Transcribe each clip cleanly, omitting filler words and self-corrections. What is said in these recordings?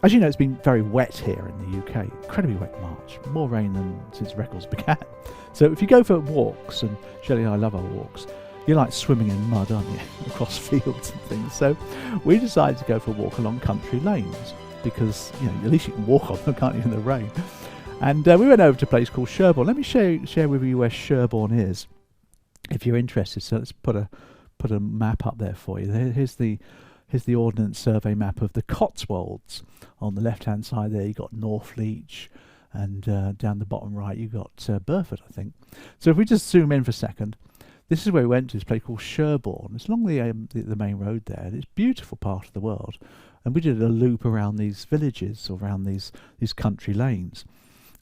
As you know, it's been very wet here in the UK. Incredibly wet March. More rain than since records began. So if you go for walks, and Shelley and I love our walks, you're like swimming in mud, aren't you? Across fields and things. So we decided to go for a walk along country lanes because, you know, at least you can walk on them, can't you, in the rain? And we went over to a place called Sherborne. Let me share with you where Sherborne is, if you're interested. So let's put a map up there for you. Here's the Ordnance Survey map of the Cotswolds. On the left-hand side there, you've got Northleach, and down the bottom right, you've got Burford, I think. So if we just zoom in for a second, this is where we went to, this place called Sherborne. It's along the main road there. It's a beautiful part of the world. And we did a loop around these villages, or around these country lanes.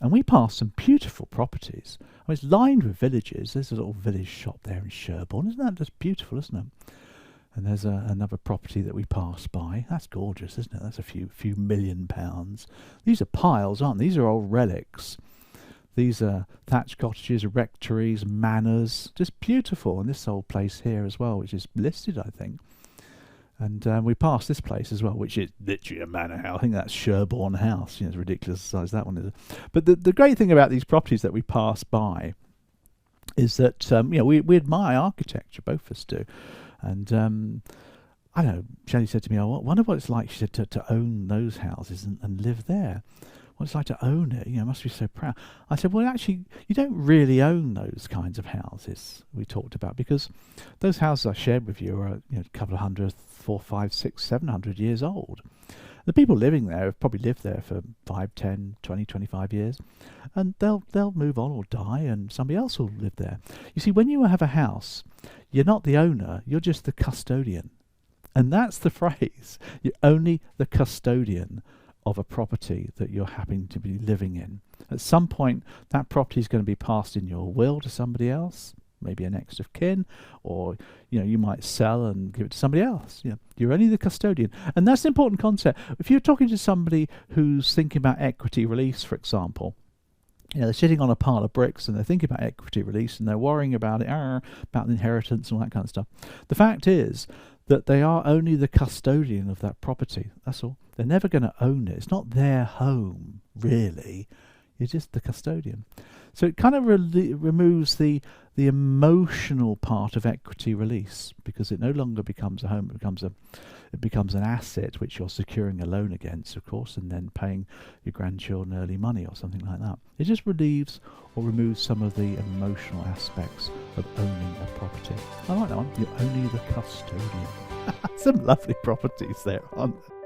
And we passed some beautiful properties. I mean, it's lined with villages. There's a little village shop there in Sherborne. Isn't that just beautiful, isn't it? And there's another property that we passed by. That's gorgeous, isn't it? That's a few £1,000,000. These are piles, aren't they? These are old relics. These are thatched cottages, rectories, manors. Just beautiful. And this old place here as well, which is listed, I think. And we passed this place as well, which is literally a manor house. I think that's Sherborne House. You know, it's ridiculous size that one is. But the great thing about these properties that we pass by is that you know, we admire architecture, both of us do. And I don't know, Shelley said to me, I wonder what it's like, she said, to own those houses and live there. What it's like to own it, you know, must be so proud. I said, well, actually, you don't really own those kinds of houses we talked about, because those houses I shared with you are, you know, a couple of hundred, 400, 500, 600, 700 years old. The people living there have probably lived there for 5, 10, 20, 25 years, and they'll move on or die, and somebody else will live there. You see, when you have a house, you're not the owner, you're just the custodian. And that's the phrase. You're only the custodian of a property that you're happening to be living in. At some point, that property is going to be passed in your will to somebody else, maybe a next of kin, or, you know, you might sell and give it to somebody else. You know, you're only the custodian. And that's an important concept. If you're talking to somebody who's thinking about equity release, for example, you know, they're sitting on a pile of bricks and they're thinking about equity release and they're worrying about it, about the inheritance and all that kind of stuff. The fact is that they are only the custodian of that property. That's all. They're never going to own it. It's not their home, really. You're just the custodian. So it kind of removes the emotional part of equity release, because it no longer becomes a home. It becomes an asset which you're securing a loan against, of course, and then paying your grandchildren early money or something like that. It just relieves or removes some of the emotional aspects of owning a property. I like that one. You're only the custodian. Some lovely properties there, aren't there?